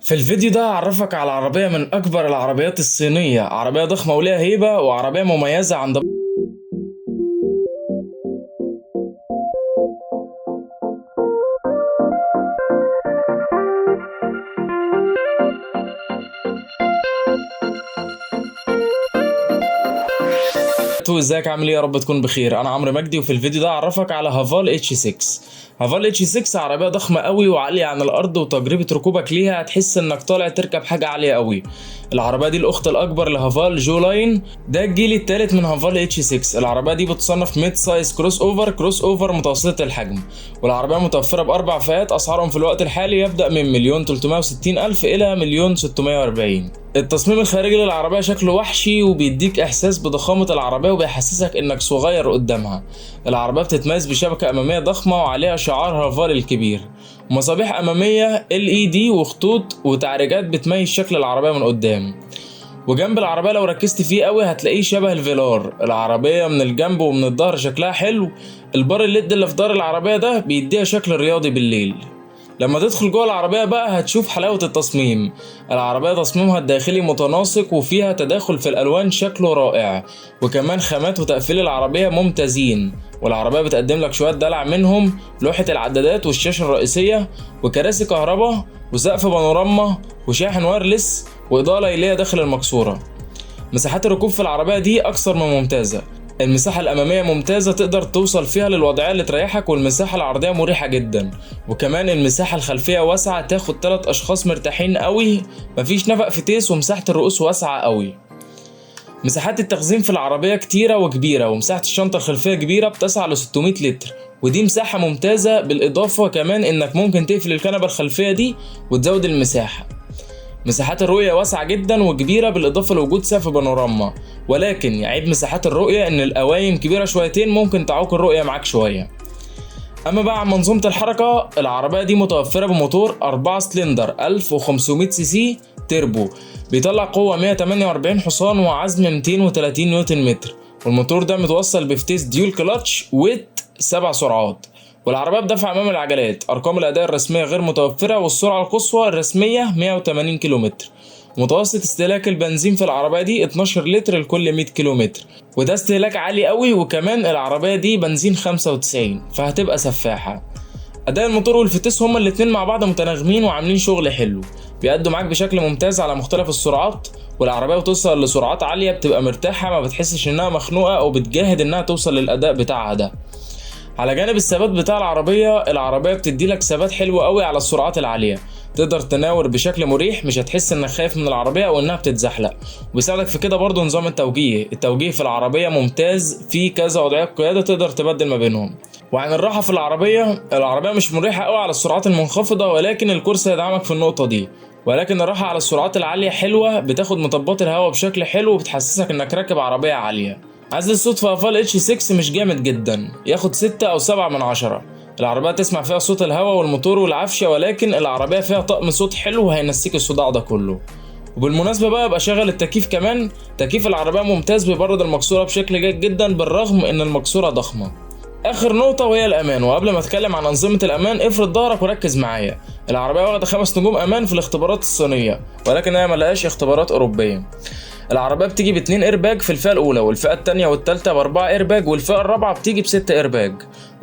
في الفيديو ده هعرفك على عربية من أكبر العربيات الصينية، عربية ضخمة وليها هيبة وعربية مميزة عند ازيك عامل ايه؟ يا رب تكون بخير. انا عمرو مجدي، وفي الفيديو ده هعرفك على هافال اتش 6. هافال اتش 6 عربيه ضخمه قوي وعاليه عن الارض، وتجربه ركوبك ليها هتحس انك طالع تركب حاجه عاليه قوي. العربيه دي الاخت الاكبر لهافال جو لاين، ده الجيل الثالث من هافال اتش 6. العربيه دي بتصنف ميد سايز كروس اوفر متوسطه الحجم، والعربيه متوفره باربع فئات اسعارهم في الوقت الحالي يبدا من 1,360,000 الى 1,640,000. التصميم الخارجي للعربية شكله وحشي وبيديك إحساس بضخامة العربية وبيحسسك إنك صغير قدامها. العربية بتتميز بشبكة أمامية ضخمة وعليها شعار هافال الكبير، ومصابيح أمامية LED وخطوط وتعريجات بتميز شكل العربية من قدام. وجنب العربية لو ركزت فيه قوي هتلاقيه شبه الفيلار. العربية من الجنب ومن الظهر شكلها حلو، البار الليد اللي في ظهر العربية ده بيديها شكل رياضي بالليل. لما تدخل جوه العربية بقى هتشوف حلاوة التصميم. العربية تصميمها الداخلي متناسق وفيها تداخل في الألوان شكله رائع، وكمان خامات وتقفيل العربية ممتازين. والعربية بتقدم لك شوية دلع، منهم لوحة العدادات والشاشة الرئيسية وكراسي كهرباء وسقف بانوراما وشاحن وايرلس وإضاءة ليلية داخل المكسورة. مساحات الركوب في العربية دي أكثر من ممتازة. المساحة الأمامية ممتازة تقدر توصل فيها للوضعية اللي تريحك، والمساحة العرضية مريحة جدا، وكمان المساحة الخلفية واسعة تاخد 3 أشخاص مرتاحين قوي، مفيش نفق فتيس، ومساحة الرؤوس واسعة قوي. مساحات التخزين في العربية كتيرة وكبيرة، ومساحة الشنطة الخلفية كبيرة بتسع ل 600 لتر، ودي مساحة ممتازة. بالإضافة كمان إنك ممكن تقفل الكنبة الخلفية دي وتزود المساحة. مساحات الرؤية واسعة جدا وكبيرة، بالإضافة لوجود سقف بانوراما، ولكن يعيب مساحات الرؤية إن القوايم كبيرة شويتين ممكن تعوق الرؤية معاك شوية. أما بقى عن منظومة الحركة، العربية دي متوفرة بموتور 4 سلندر 1500 سي سي تيربو، بيطلع قوة 148 حصان وعزم 230 نيوتن متر، والموتور ده متوصل بفتيس ديول كلاتش ويت 7 سرعات. والعربية بدفع أمام العجلات. أرقام الأداء الرسمية غير متوفرة، والسرعة القصوى الرسمية 180 كيلومتر. متوسط استهلاك البنزين في العربية دي 12 لتر لكل 100 كيلومتر، وده استهلاك عالي قوي، وكمان العربية دي بنزين 95 فهتبقى سفاحة. أداء الموتور والفتيس هما الاتنين مع بعض متناغمين وعاملين شغل حلو، بيأدوا معاك بشكل ممتاز على مختلف السرعات. والعربية بتوصل لسرعات عالية بتبقى مرتاحة، ما بتحسش إنها مخنوقة أو بتجاهد إنها توصل للأداء بتاعها ده. على جانب الثبات بتاع العربية بتدي لك ثبات حلو قوي على السرعات العالية، تقدر تناور بشكل مريح، مش هتحس انك خايف من العربية او انها بتتزحلق. وبيساعدك في كده برضو نظام التوجيه في العربية ممتاز، في كذا وضعية قيادة تقدر تبدل ما بينهم. وعن الراحة في العربية مش مريحة قوي على السرعات المنخفضة، ولكن الكرسي هيدعمك في النقطة دي. ولكن الراحة على السرعات العالية حلوة، بتاخد مطبات الهواء بشكل حلو وبتحسسك انك راكب عربية عالية. عزل الصوت في هافال اتش 6 مش جامد جدا، ياخد 6 أو 7 من 10. العربية تسمع فيها صوت الهواء والموتور والعفشة، ولكن العربية فيها طقم صوت حلو هينسيك الصداع ده كله. وبالمناسبة بقى يبقى شغل التكييف كمان. تكييف العربية ممتاز، بيبرد المكسورة بشكل جيد جدا بالرغم ان المكسورة ضخمة. اخر نقطة وهي الامان، وقبل ما اتكلم عن انظمة الامان افرد ظهرك وركز معايا. العربية واخدة 5 نجوم امان في الاختبارات الصينية، ولكن هي ملهاش اختبارات اوروبية. العربية بتيجي ب2 ايرباج في الفئة الأولى، والفئة التانية والتالتة ب4 ايرباج، والفئة الرابعة بتيجي ب6 ايرباج.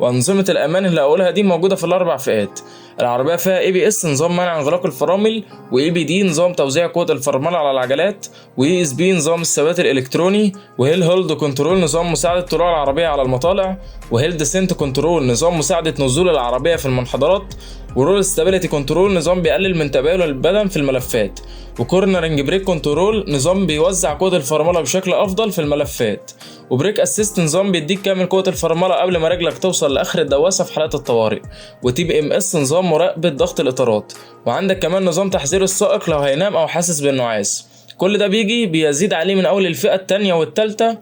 وأنظمة الأمان اللي هقولها دي موجودة في الأربع فئات. العربية فيها ABS نظام منع انغلاق الفرامل، وABD نظام توزيع قوة الفرامل على العجلات، وESP نظام الثبات الإلكتروني، وهيل هولد كنترول نظام مساعدة طلوع العربية على المطالع، وهيل ديسنت كنترول نظام مساعدة نزول العربية في المنحدرات، ورول ستابيليتي كنترول نظام بيقلل من تباين البدن في الملفات، وكورنرنج بريك كنترول نظام بيوزع قوة الفراملة بشكل أفضل في الملفات، وبريك اسيست نظام بيديك كامل قوة الفراملة قبل ما رجلك توصل لآخر الدواسة في حالات الطوارئ، وTBMS نظام مراقبة ضغط الإطارات، وعندك كمان نظام تحذير السائق لو هينام أو حاسس بالنعاس. كل ده بيزيد عليه من اول الفئه الثانيه والثالثه.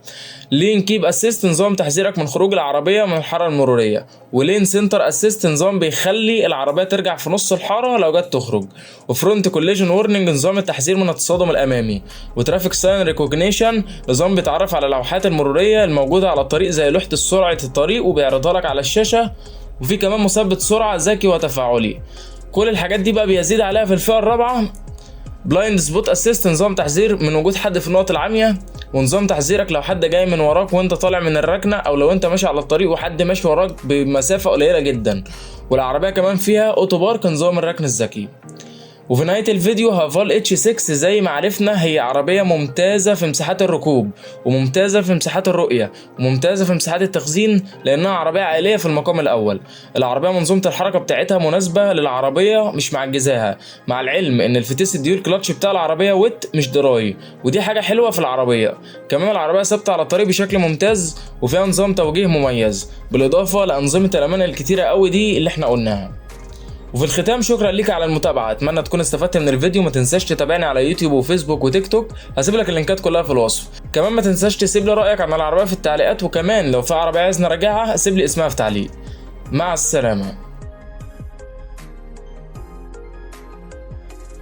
لين كيب اسيست نظام تحذيرك من خروج العربيه من الحاره المروريه، ولين سنتر اسيست نظام بيخلي العربيه ترجع في نص الحاره لو جت تخرج، وفرونت كوليجن وورنينج نظام التحذير من التصادم الامامي، وترافيك ساين ريكوجنيشن نظام بيتعرف على اللوحات المروريه الموجوده على الطريق زي لوحه سرعه الطريق وبيعرضها لك على الشاشه، وفي كمان مثبت سرعه ذكي وتفاعلي. كل الحاجات دي بقى بيزيد عليها في الفئة الرابعة بلايند سبوت اسيست، نظام تحذير من وجود حد في النقط العامية، ونظام تحذيرك لو حد جاي من وراك وانت طالع من الركنة، او لو انت ماشي على الطريق وحد ماشي وراك بمسافة قليلة جدا. والعربية كمان فيها اوتو بارك، نظام الركن الذكي. وفي نهاية الفيديو هافال اتش 6 زي ما عرفنا هي عربية ممتازة في مساحات الركوب، وممتازة في مساحات الرؤية، وممتازة في مساحات التخزين، لأنها عربية عائلية في المقام الأول. العربية منظومة الحركة بتاعتها مناسبة للعربية مش معجزاها، مع العلم إن الفتيس الديول كلاتش بتاع العربية ويت مش دراي، ودي حاجة حلوة في العربية. كمان العربية ثابتة على الطريق بشكل ممتاز، وفيها نظام توجيه مميز، بالإضافة لأنظمة الأمان الكتيرة قوي دي اللي احنا قلناها. وفي الختام شكرا ليك على المتابعه، اتمنى تكون استفدت من الفيديو. ما تنساش تتابعني على يوتيوب وفيسبوك وتيك توك، هسيب لك اللينكات كلها في الوصف. كمان ما تنساش تسيب لي رايك عن العربيه في التعليقات، وكمان لو في عربيه عايز نراجعها سيب لي اسمها في تعليق. مع السلامه.